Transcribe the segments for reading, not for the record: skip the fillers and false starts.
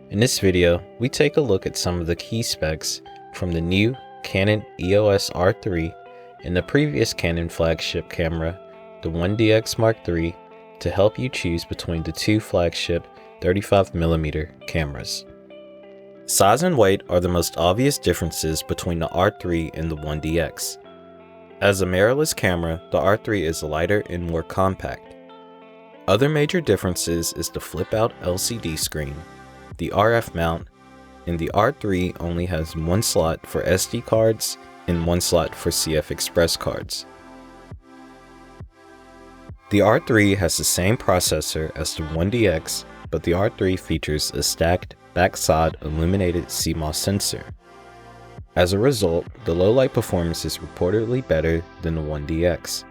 In this video, we take a look at some of the key specs from the new Canon EOS R3 and the previous Canon flagship camera, the 1DX Mark III, to help you choose between the two flagship 35mm cameras. Size and weight are the most obvious differences between the R3 and the 1DX. As a mirrorless camera, the R3 is lighter and more compact. Other major differences is the flip-out LCD screen, the RF mount, and the R3 only has one slot for SD cards and one slot for CF Express cards. The R3 has the same processor as the 1DX, but the R3 features a stacked backside illuminated CMOS sensor. As a result, the low light performance is reportedly better than the 1DX.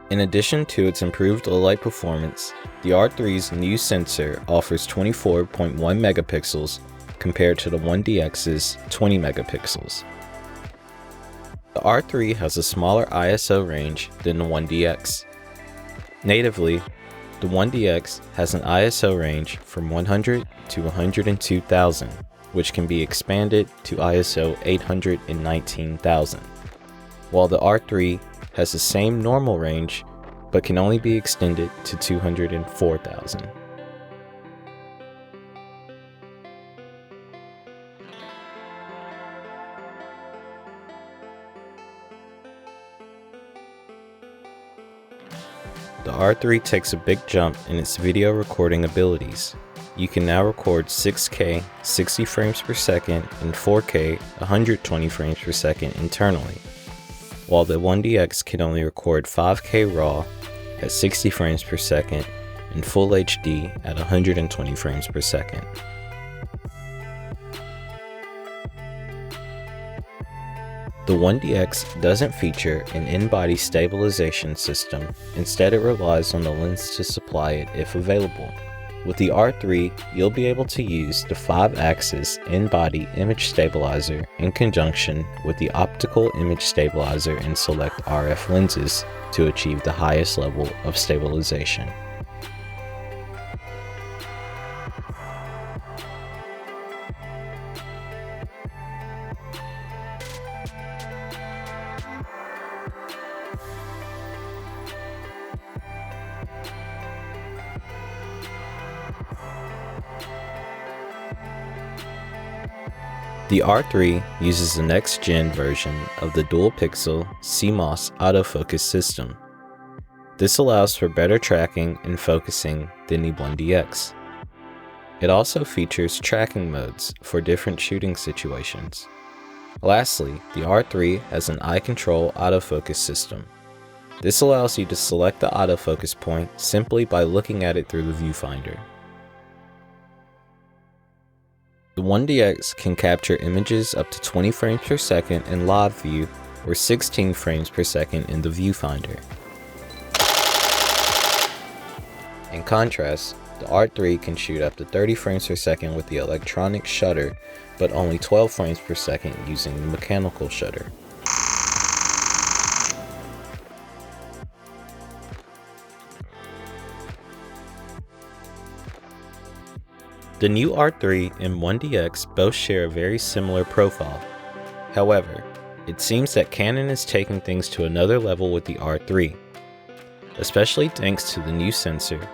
In addition to its improved low light performance, the R3's new sensor offers 24.1 megapixels compared to the 1DX's 20 megapixels. The R3 has a smaller ISO range than the 1DX. Natively, the 1DX has an ISO range from 100 to 102,000, which can be expanded to ISO 819,000, while the R3 has the same normal range but can only be extended to 204,000. The R3 takes a big jump in its video recording abilities. You can now record 6K 60 frames per second and 4K 120 frames per second internally, while the 1DX can only record 5K RAW at 60 frames per second and Full HD at 120 frames per second. The 1DX doesn't feature an in-body stabilization system, instead it relies on the lens to supply it if available. With the R3, you'll be able to use the 5-axis in-body image stabilizer in conjunction with the optical image stabilizer and select RF lenses to achieve the highest level of stabilization. The R3 uses the next-gen version of the dual-pixel CMOS autofocus system. This allows for better tracking and focusing than the 1DX. It also features tracking modes for different shooting situations. Lastly, the R3 has an eye control autofocus system. This allows you to select the autofocus point simply by looking at it through the viewfinder. The 1DX can capture images up to 20 frames per second in live view or 16 frames per second in the viewfinder. In contrast, the R3 can shoot up to 30 frames per second with the electronic shutter, but only 12 frames per second using the mechanical shutter. The new R3 and 1DX both share a very similar profile. However, it seems that Canon is taking things to another level with the R3, especially thanks to the new sensor,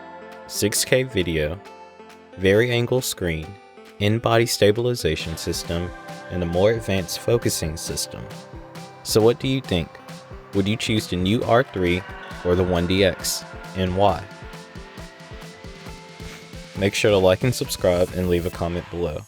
6K video, vari-angle screen, in-body stabilization system, and a more advanced focusing system. So what do you think? Would you choose the new R3 or the 1DX, and why? Make sure to like and subscribe and leave a comment below.